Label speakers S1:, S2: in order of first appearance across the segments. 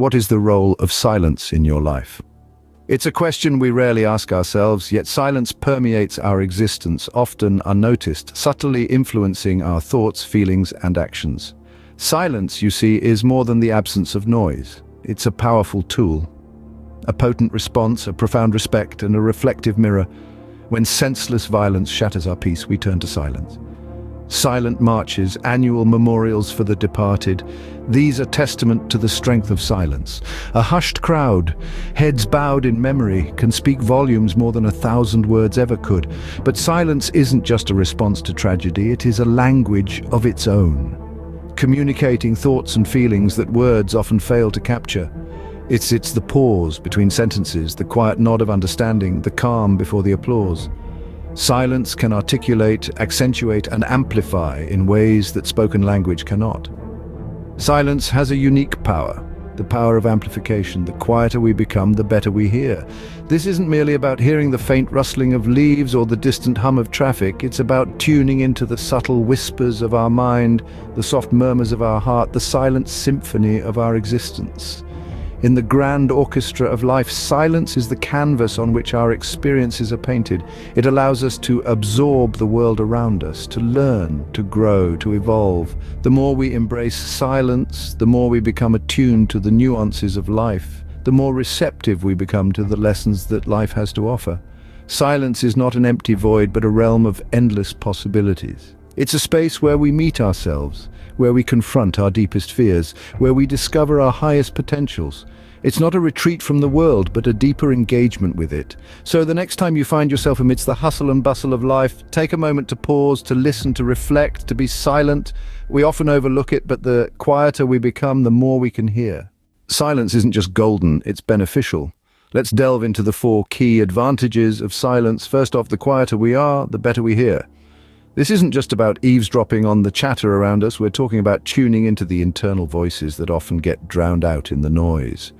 S1: What is the role of silence in your life? It's a question we rarely ask ourselves, yet silence permeates our existence, often unnoticed, subtly influencing our thoughts, feelings, and actions. Silence, you see, is more than the absence of noise. It's a powerful tool, a potent response, a profound respect, and a reflective mirror. When senseless violence shatters our peace, we turn to silence. Silent marches, annual memorials for the departed, these are testament to the strength of silence. A hushed crowd, heads bowed in memory, can speak volumes more than 1,000 words ever could. But silence isn't just a response to tragedy, it is a language of its own, communicating thoughts and feelings that words often fail to capture. It's the pause between sentences, the quiet nod of understanding, the calm before the applause. Silence can articulate, accentuate, and amplify in ways that spoken language cannot. Silence has a unique power, the power of amplification. The quieter we become, the better we hear. This isn't merely about hearing the faint rustling of leaves or the distant hum of traffic. It's about tuning into the subtle whispers of our mind, the soft murmurs of our heart, the silent symphony of our existence. In the grand orchestra of life, silence is the canvas on which our experiences are painted. It allows us to absorb the world around us, to learn, to grow, to evolve. The more we embrace silence, the more we become attuned to the nuances of life, the more receptive we become to the lessons that life has to offer. Silence is not an empty void, but a realm of endless possibilities. It's a space where we meet ourselves, where we confront our deepest fears, where we discover our highest potentials. It's not a retreat from the world, but a deeper engagement with it. So the next time you find yourself amidst the hustle and bustle of life, take a moment to pause, to listen, to reflect, to be silent. We often overlook it, but the quieter we become, the more we can hear. Silence isn't just golden, it's beneficial. Let's delve into the 4 key advantages of silence. First off, the quieter we are, the better we hear. This isn't just about eavesdropping on the chatter around us, we're talking about tuning into the internal voices that often get drowned out in the noise.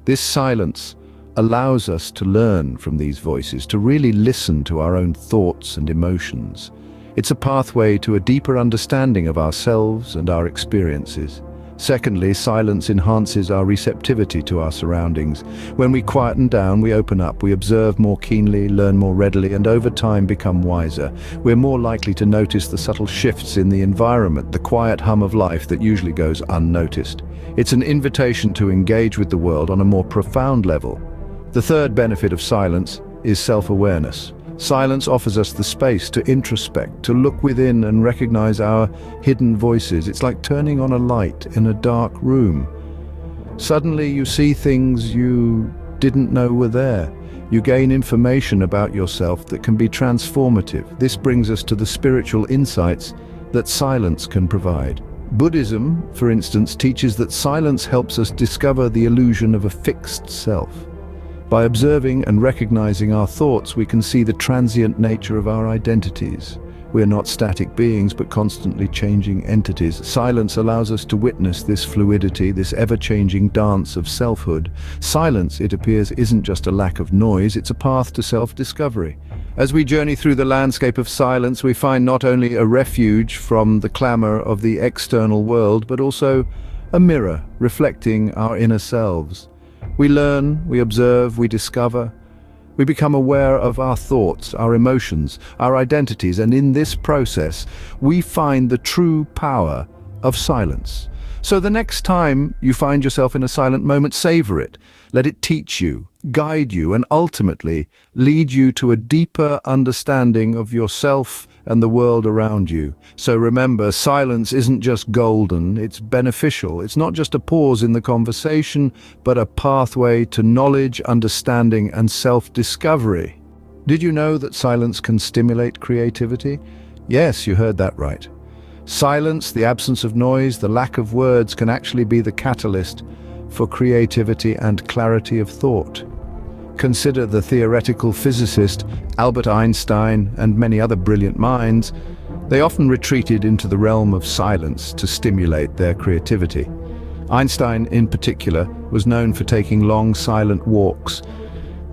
S1: This silence allows us to learn from these voices, to really listen to our own thoughts and emotions. It's a pathway to a deeper understanding of ourselves and our experiences. Secondly, silence enhances our receptivity to our surroundings. When we quieten down, we open up, we observe more keenly, learn more readily, and over time become wiser. We're more likely to notice the subtle shifts in the environment, the quiet hum of life that usually goes unnoticed. It's an invitation to engage with the world on a more profound level. The third benefit of silence is self-awareness. Silence offers us the space to introspect, to look within and recognize our hidden voices. It's like turning on a light in a dark room. Suddenly you see things you didn't know were there. You gain information about yourself that can be transformative. This brings us to the spiritual insights that silence can provide. Buddhism, for instance, teaches that silence helps us discover the illusion of a fixed self. By observing and recognizing our thoughts, we can see the transient nature of our identities. We are not static beings, but constantly changing entities. Silence allows us to witness this fluidity, this ever-changing dance of selfhood. Silence, it appears, isn't just a lack of noise, it's a path to self-discovery. As we journey through the landscape of silence, we find not only a refuge from the clamor of the external world, but also a mirror reflecting our inner selves. We learn, we observe, we discover. We become aware of our thoughts, our emotions, our identities, and in this process, we find the true power of silence. So the next time you find yourself in a silent moment, savor it. Let it teach you, guide you, and ultimately lead you to a deeper understanding of yourself and the world around you. So remember, silence isn't just golden, it's beneficial. It's not just a pause in the conversation, but a pathway to knowledge, understanding, and self-discovery. Did you know that silence can stimulate creativity? Yes, you heard that right. Silence, the absence of noise, the lack of words can actually be the catalyst for creativity and clarity of thought. Consider the theoretical physicist Albert Einstein and many other brilliant minds. They often retreated into the realm of silence to stimulate their creativity. Einstein, in particular, was known for taking long, silent walks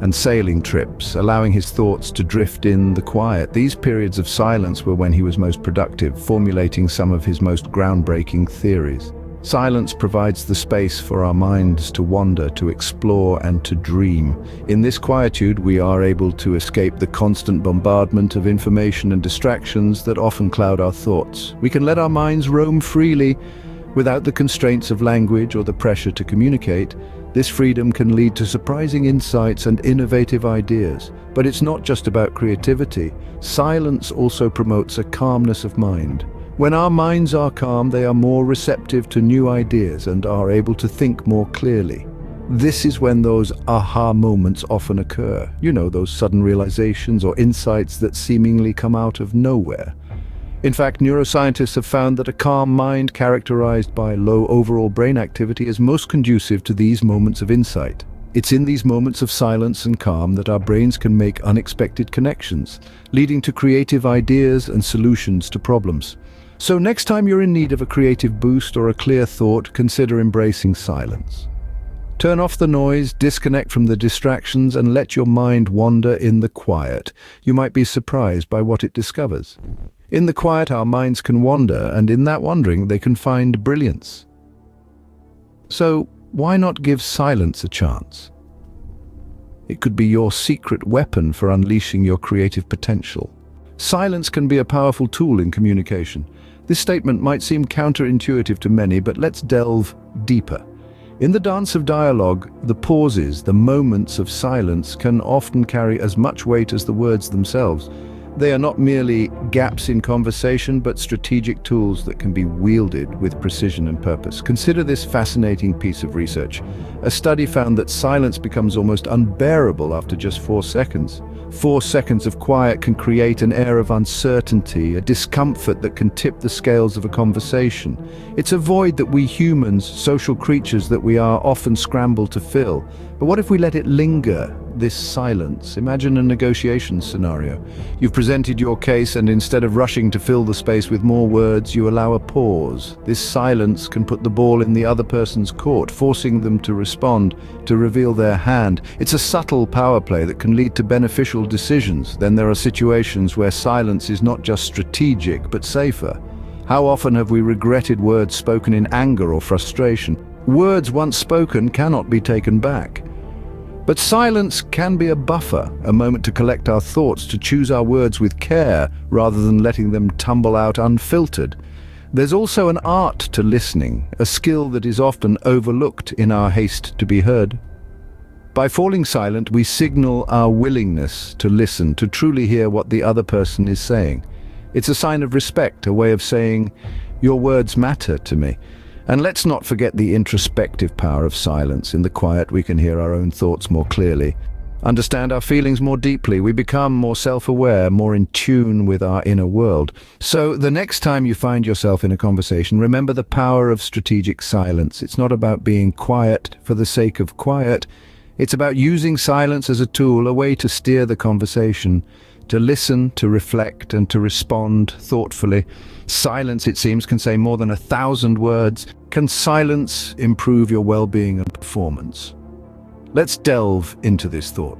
S1: and sailing trips, allowing his thoughts to drift in the quiet. These periods of silence were when he was most productive, formulating some of his most groundbreaking theories. Silence provides the space for our minds to wander, to explore, and to dream. In this quietude, we are able to escape the constant bombardment of information and distractions that often cloud our thoughts. We can let our minds roam freely without the constraints of language or the pressure to communicate. This freedom can lead to surprising insights and innovative ideas. But it's not just about creativity. Silence also promotes a calmness of mind. When our minds are calm, they are more receptive to new ideas and are able to think more clearly. This is when those aha moments often occur. You know, those sudden realizations or insights that seemingly come out of nowhere. In fact, neuroscientists have found that a calm mind characterized by low overall brain activity is most conducive to these moments of insight. It's in these moments of silence and calm that our brains can make unexpected connections, leading to creative ideas and solutions to problems. So next time you're in need of a creative boost or a clear thought, consider embracing silence. Turn off the noise, disconnect from the distractions, and let your mind wander in the quiet. You might be surprised by what it discovers. In the quiet, our minds can wander, and in that wandering, they can find brilliance. So, why not give silence a chance? It could be your secret weapon for unleashing your creative potential. Silence can be a powerful tool in communication. This statement might seem counterintuitive to many, but let's delve deeper. In the dance of dialogue, the pauses, the moments of silence can often carry as much weight as the words themselves. They are not merely gaps in conversation, but strategic tools that can be wielded with precision and purpose. Consider this fascinating piece of research. A study found that silence becomes almost unbearable after just 4 seconds. 4 seconds of quiet can create an air of uncertainty, a discomfort that can tip the scales of a conversation. It's a void that we humans, social creatures that we are, often scramble to fill. But what if we let it linger, this silence? Imagine a negotiation scenario. You've presented your case, and instead of rushing to fill the space with more words, you allow a pause. This silence can put the ball in the other person's court, forcing them to respond, to reveal their hand. It's a subtle power play that can lead to beneficial decisions. Then there are situations where silence is not just strategic, but safer. How often have we regretted words spoken in anger or frustration? Words once spoken cannot be taken back. But silence can be a buffer, a moment to collect our thoughts, to choose our words with care rather than letting them tumble out unfiltered. There's also an art to listening, a skill that is often overlooked in our haste to be heard. By falling silent, we signal our willingness to listen, to truly hear what the other person is saying. It's a sign of respect, a way of saying, "Your words matter to me." And let's not forget the introspective power of silence. In the quiet, we can hear our own thoughts more clearly, understand our feelings more deeply. We become more self-aware, more in tune with our inner world. So the next time you find yourself in a conversation, remember the power of strategic silence. It's not about being quiet for the sake of quiet. It's about using silence as a tool, a way to steer the conversation, to listen, to reflect, and to respond thoughtfully. Silence, it seems, can say more than 1,000 words. Can silence improve your well-being and performance? Let's delve into this thought.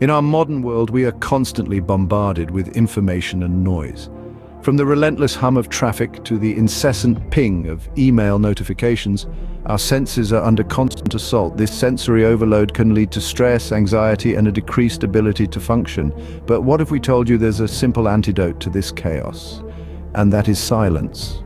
S1: In our modern world, we are constantly bombarded with information and noise. From the relentless hum of traffic to the incessant ping of email notifications, our senses are under constant assault. This sensory overload can lead to stress, anxiety, and a decreased ability to function. But what if we told you there's a simple antidote to this chaos? And that is silence.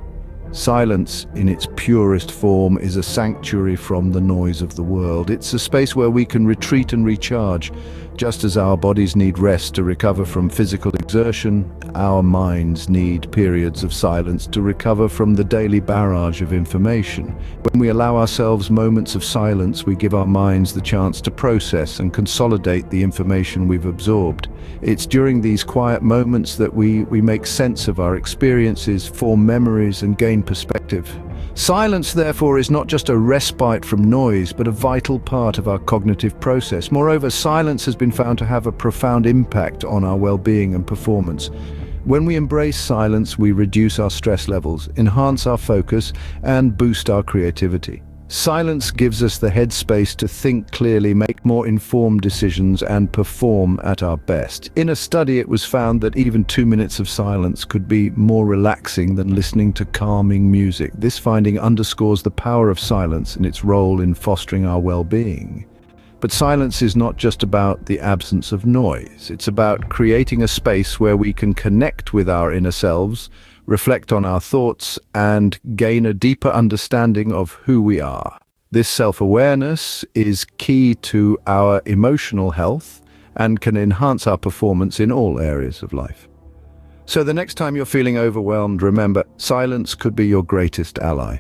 S1: Silence, in its purest form, is a sanctuary from the noise of the world. It's a space where we can retreat and recharge. Just as our bodies need rest to recover from physical exertion, our minds need periods of silence to recover from the daily barrage of information. When we allow ourselves moments of silence, we give our minds the chance to process and consolidate the information we've absorbed. It's during these quiet moments that we make sense of our experiences, form memories, and gain perspective. Silence, therefore, is not just a respite from noise, but a vital part of our cognitive process. Moreover, silence has been found to have a profound impact on our well-being and performance. When we embrace silence, we reduce our stress levels, enhance our focus, and boost our creativity. Silence gives us the headspace to think clearly, make more informed decisions, and perform at our best. In a study, it was found that even 2 minutes of silence could be more relaxing than listening to calming music. This finding underscores the power of silence and its role in fostering our well-being. But silence is not just about the absence of noise. It's about creating a space where we can connect with our inner selves, reflect on our thoughts, and gain a deeper understanding of who we are. This self-awareness is key to our emotional health and can enhance our performance in all areas of life. So the next time you're feeling overwhelmed, remember, silence could be your greatest ally.